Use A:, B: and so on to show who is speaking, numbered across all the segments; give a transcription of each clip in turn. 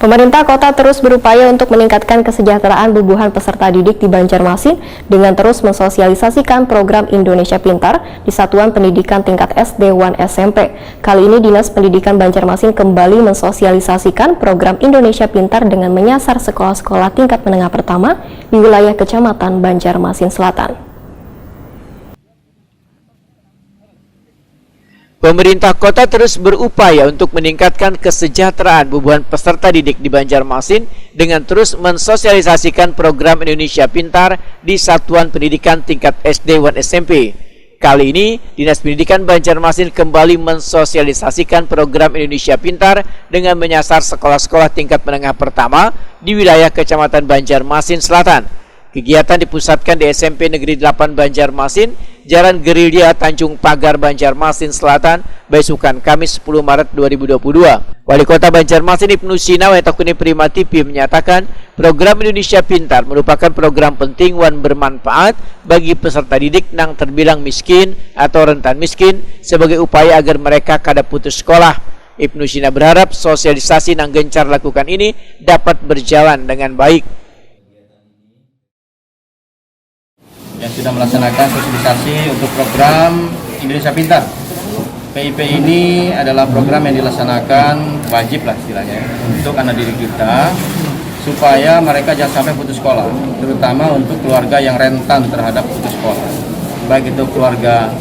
A: Pemerintah kota terus berupaya untuk meningkatkan kesejahteraan bubuhan peserta didik di Banjarmasin dengan terus mensosialisasikan program Indonesia Pintar di Satuan Pendidikan Tingkat SD 1 SMP. Kali ini Dinas Pendidikan Banjarmasin kembali mensosialisasikan program Indonesia Pintar dengan menyasar sekolah-sekolah tingkat menengah pertama di wilayah Kecamatan Banjarmasin Selatan.
B: Pemerintah kota terus berupaya untuk meningkatkan kesejahteraan bubuhan peserta didik di Banjarmasin dengan terus mensosialisasikan program Indonesia Pintar di Satuan Pendidikan Tingkat SD 1 SMP. Kali ini, Dinas Pendidikan Banjarmasin kembali mensosialisasikan program Indonesia Pintar dengan menyasar sekolah-sekolah tingkat menengah pertama di wilayah Kecamatan Banjarmasin Selatan. Kegiatan dipusatkan di SMP Negeri 8 Banjarmasin, Jalan Gerilya Tanjung Pagar Banjarmasin Selatan, besukan Kamis 10 Maret 2022. Wali Kota Banjarmasin Ibnu Sina Wetakuni Primatipi menyatakan program Indonesia Pintar merupakan program penting wan bermanfaat bagi peserta didik yang terbilang miskin atau rentan miskin sebagai upaya agar mereka kada putus sekolah. Ibnu Sina berharap sosialisasi yang gencar lakukan ini dapat berjalan dengan baik.
C: Yang sudah melaksanakan sosialisasi untuk program Indonesia Pintar. PIP ini adalah program yang dilaksanakan wajib lah istilahnya untuk anak didik kita supaya mereka jangan sampai putus sekolah, terutama untuk keluarga yang rentan terhadap putus sekolah, baik itu keluarga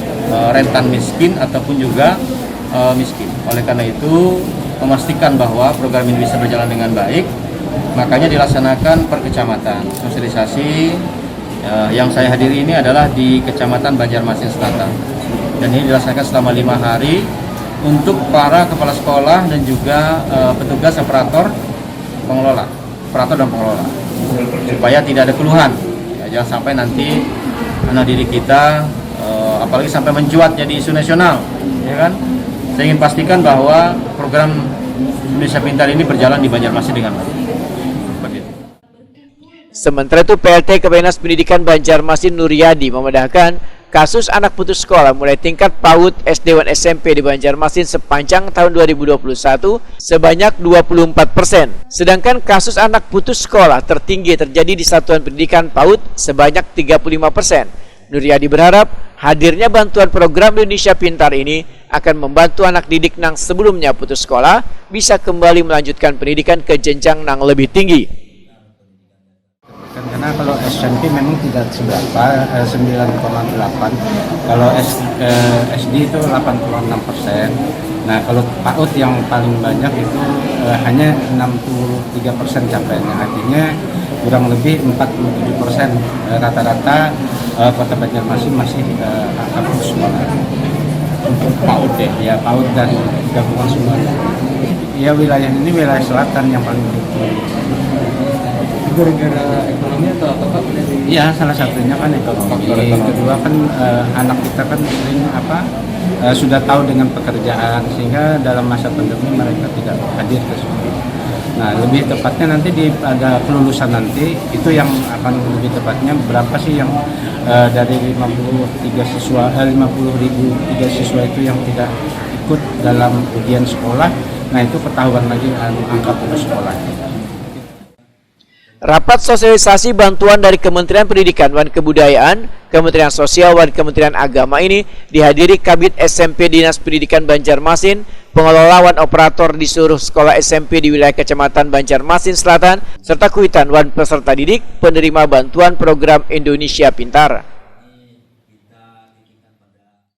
C: rentan miskin ataupun juga miskin. Oleh karena itu memastikan bahwa program ini bisa berjalan dengan baik, makanya dilaksanakan per kecamatan sosialisasi. Yang saya hadiri ini adalah di Kecamatan Banjarmasin Selatan, dan ini dilaksanakan selama 5 hari untuk para kepala sekolah dan juga petugas operator dan pengelola, supaya tidak ada keluhan. Jangan sampai nanti anak didik kita apalagi sampai mencuat jadi isu nasional, ya kan? Saya ingin pastikan bahwa program Indonesia Pintar ini berjalan di Banjarmasin dengan baik.
B: Sementara itu PLT Kepala Pendidikan Banjarmasin Nuryadi memedahkan kasus anak putus sekolah mulai tingkat PAUD SD 1 SMP di Banjarmasin sepanjang tahun 2021 sebanyak 24%. Sedangkan kasus anak putus sekolah tertinggi terjadi di Satuan Pendidikan PAUD sebanyak 35%. Nuryadi berharap hadirnya bantuan program Indonesia Pintar ini akan membantu anak didik yang sebelumnya putus sekolah bisa kembali melanjutkan pendidikan ke jenjang yang lebih tinggi.
D: Karena kalau SMP memang tidak seberapa, 9,8. Kalau SD itu 86%. Nah kalau PAUD yang paling banyak itu hanya 63% capaiannya. Artinya kurang lebih 47% rata-rata Kota Banjarmasin masih angka putus sekolah. Untuk PAUD ya PAUD dan gabungan semuanya. Ya wilayah ini wilayah selatan yang paling gara-gara ekonomi atau apa? Iya, salah satunya kan ekonomi. Kedua kan anak kita kan sering sudah tahu dengan pekerjaan sehingga dalam masa pandemi mereka tidak hadir ke sekolah. Nah, lebih tepatnya nanti ada kelulusan nanti itu yang akan lebih tepatnya berapa sih yang dari 50.000 siswa itu yang tidak ikut dalam ujian sekolah. Nah, itu ketahuan lagi angka putus sekolah.
B: Rapat sosialisasi bantuan dari Kementerian Pendidikan dan Kebudayaan, Kementerian Sosial dan Kementerian Agama ini dihadiri Kabid SMP Dinas Pendidikan Banjarmasin, pengelola dan operator di seluruh sekolah SMP di wilayah Kecamatan Banjarmasin Selatan, serta kuitan dan peserta didik penerima bantuan program Indonesia Pintar.